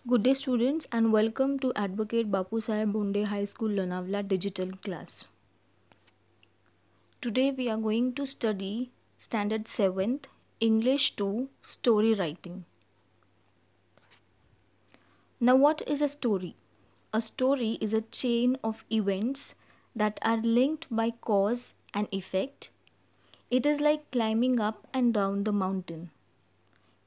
Good day students and welcome to Advocate Bapu Saheb Bonde High School Lonavla digital class. Today we are going to study standard 7th English 2 story writing. Now what is a story? A story is a chain of events that are linked by cause and effect. It is like climbing up and down the mountain.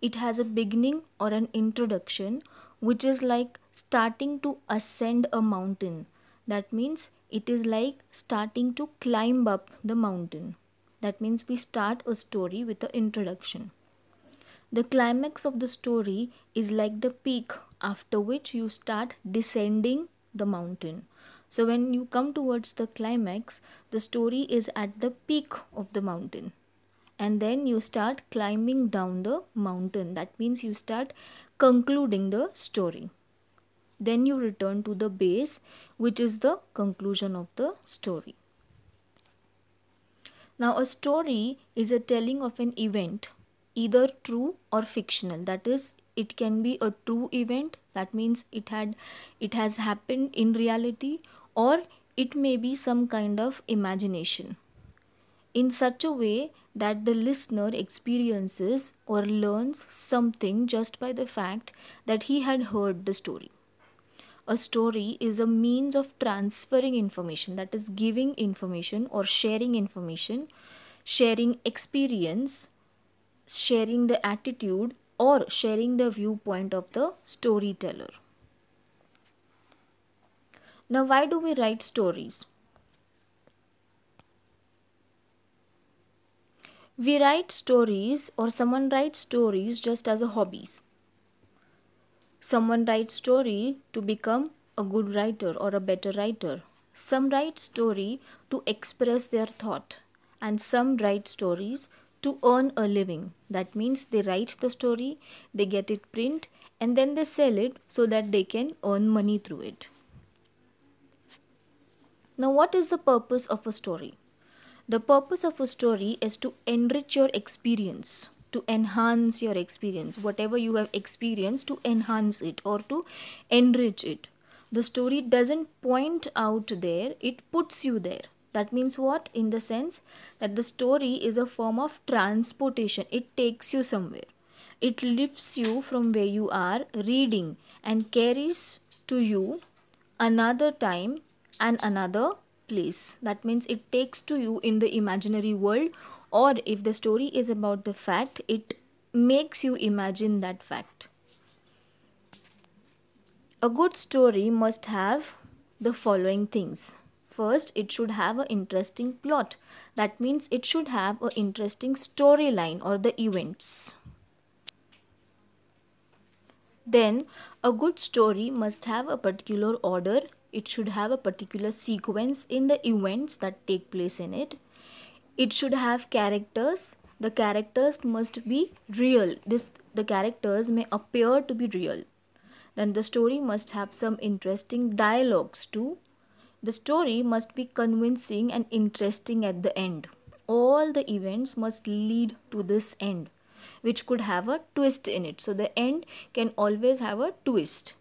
It has a beginning or an introduction, which is like starting to ascend a mountain. That means it is like starting to climb up the mountain. That means we start a story with an introduction. The climax of the story is like the peak after which you start descending the mountain. So when you come towards the climax, the story is at the peak of the mountain, and then you start climbing down the mountain. That means you start concluding the story. Then you return to the base, which is the conclusion of the story. Now, a story is a telling of an event, either true or fictional. That is, it can be a true event, that means it has happened in reality, or it may be some kind of imagination, in such a way that the listener experiences or learns something just by the fact that he had heard the story. A story is a means of transferring information, that is, giving information or sharing information, sharing experience, sharing the attitude, or sharing the viewpoint of the storyteller. Now, why do we write stories? We write stories, or someone writes stories just as a hobbies. Someone writes story to become a good writer or a better writer. Some write story to express their thought, and some write stories to earn a living. That means they write the story, they get it print, and then they sell it so that they can earn money through it. Now, what is the purpose of a story? The purpose of a story is to enrich your experience, to enhance your experience, whatever you have experienced, to enhance it or to enrich it. The story doesn't point out there, it puts you there. That means what? In the sense that the story is a form of transportation, it takes you somewhere. It lifts you from where you are reading and carries to you another time and another place. That means it takes to you in the imaginary world, or if the story is about the fact, it makes you imagine that fact. A good story must have the following things. First, it should have an interesting plot. That means it should have an interesting storyline or the events. Then, a good story must have a particular order. It should have a particular sequence in the events that take place in it. It should have characters. The characters must be real. The characters may appear to be real. Then the story must have some interesting dialogues too. The story must be convincing and interesting at the end. All the events must lead to this end, which could have a twist in it. So the end can always have a twist.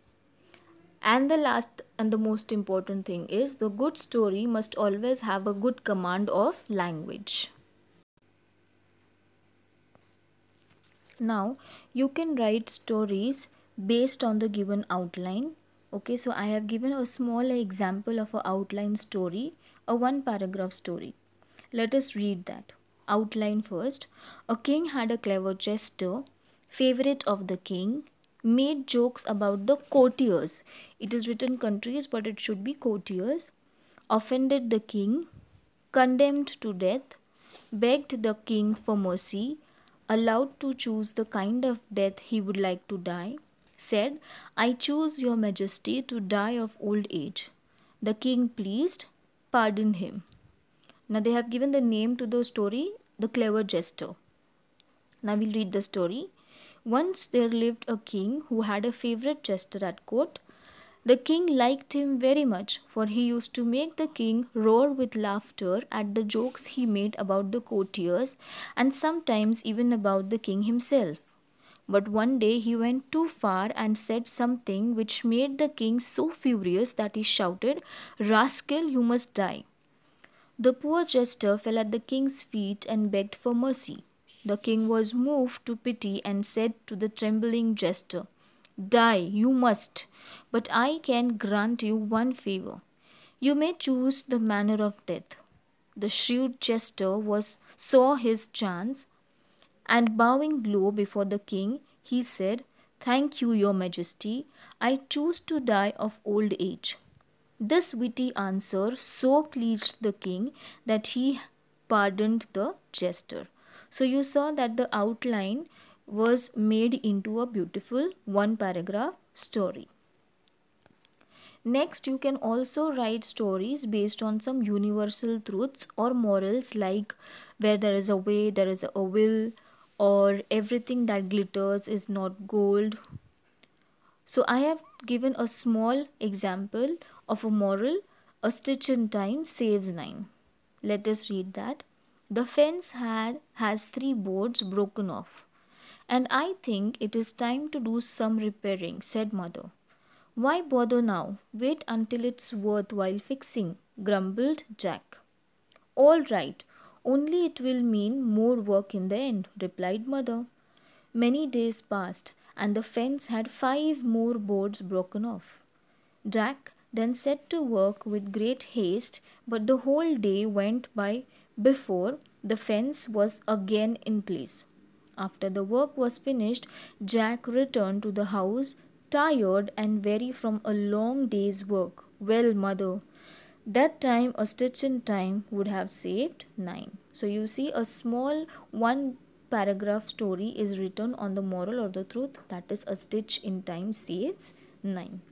And the last and the most important thing is the good story must always have a good command of language. Now, you can write stories based on the given outline. Okay, so I have given a small example of an outline story, a one paragraph story. Let us read that. Outline first. A king had a clever jester, favorite of the king, made jokes about the courtiers. It is written countries, but it should be courtiers. Offended the king, condemned to death, begged the king for mercy, allowed to choose the kind of death he would like to die, said, I choose your majesty to die of old age. The king pleased, pardoned him. Now they have given the name to the story, The Clever Jester. Now we'll read the story. Once there lived a king who had a favorite jester at court. The king liked him very much, for he used to make the king roar with laughter at the jokes he made about the courtiers and sometimes even about the king himself. But one day he went too far and said something which made the king so furious that he shouted, "Rascal, you must die." The poor jester fell at the king's feet and begged for mercy. The king was moved to pity and said to the trembling jester, "Die, you must, but I can grant you one favor. You may choose the manner of death." The shrewd jester saw his chance, and bowing low before the king, he said, "Thank you, your majesty. I choose to die of old age." This witty answer so pleased the king that he pardoned the jester. So you saw that the outline was made into a beautiful one paragraph story. Next, you can also write stories based on some universal truths or morals, like where there is a way, there is a will, or everything that glitters is not gold. So I have given a small example of a moral: a stitch in time saves nine. Let us read that. The fence has three boards broken off, and I think it is time to do some repairing, said mother. Why bother now? Wait until it's worthwhile fixing, grumbled Jack. All right, only it will mean more work in the end, replied mother. Many days passed, and the fence had 5 more boards broken off. Jack then set to work with great haste, but the whole day went by before the fence was again in place. After the work was finished, Jack returned to the house, tired and weary from a long day's work. Well, mother, that time a stitch in time would have saved nine. So you see, a small one paragraph story is written on the moral or the truth, that is, a stitch in time saves nine.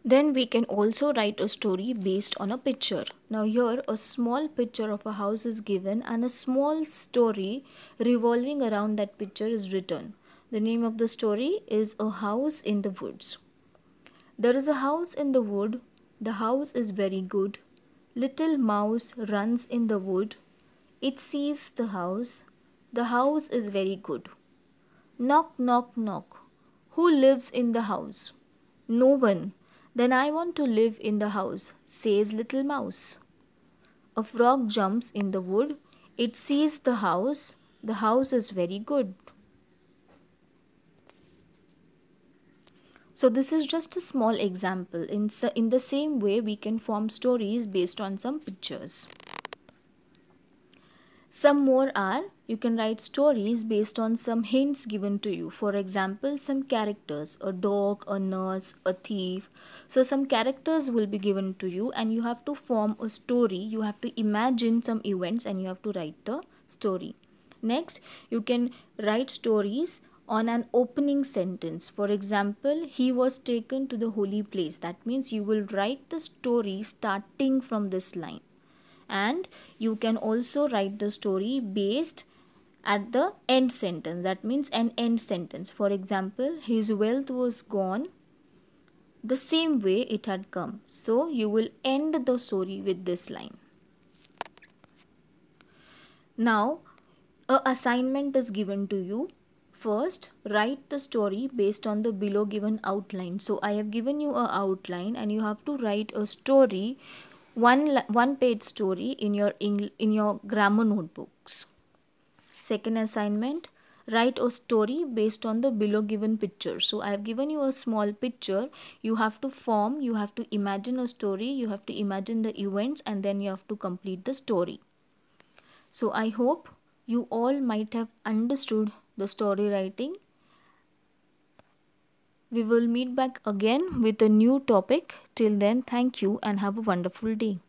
Then we can also write a story based on a picture. Now here a small picture of a house is given and a small story revolving around that picture is written. The name of the story is A House in the Woods. There is a house in the wood. The house is very good. Little mouse runs in the wood. It sees the house. The house is very good. Knock, knock, knock. Who lives in the house? No one. Then I want to live in the house, says little mouse. A frog jumps in the wood. It sees the house. The house is very good. So this is just a small example. In the same way, we can form stories based on some pictures. Some more are, you can write stories based on some hints given to you. For example, some characters, a dog, a nurse, a thief. So some characters will be given to you and you have to form a story. You have to imagine some events and you have to write the story. Next, you can write stories on an opening sentence. For example, he was taken to the holy place. That means you will write the story starting from this line. And you can also write the story based at the end sentence. That means an end sentence. For example, his wealth was gone the same way it had come. So you will end the story with this line. Now, an assignment is given to you. First, write the story based on the below given outline. So I have given you an outline and you have to write a story, one page story in your grammar notebooks. Second assignment, write a story based on the below given picture. So I have given you a small picture. You have to imagine a story, you have to imagine the events, and then you have to complete the story. So I hope you all might have understood the story writing. We will meet back again with a new topic. Till then, thank you and have a wonderful day.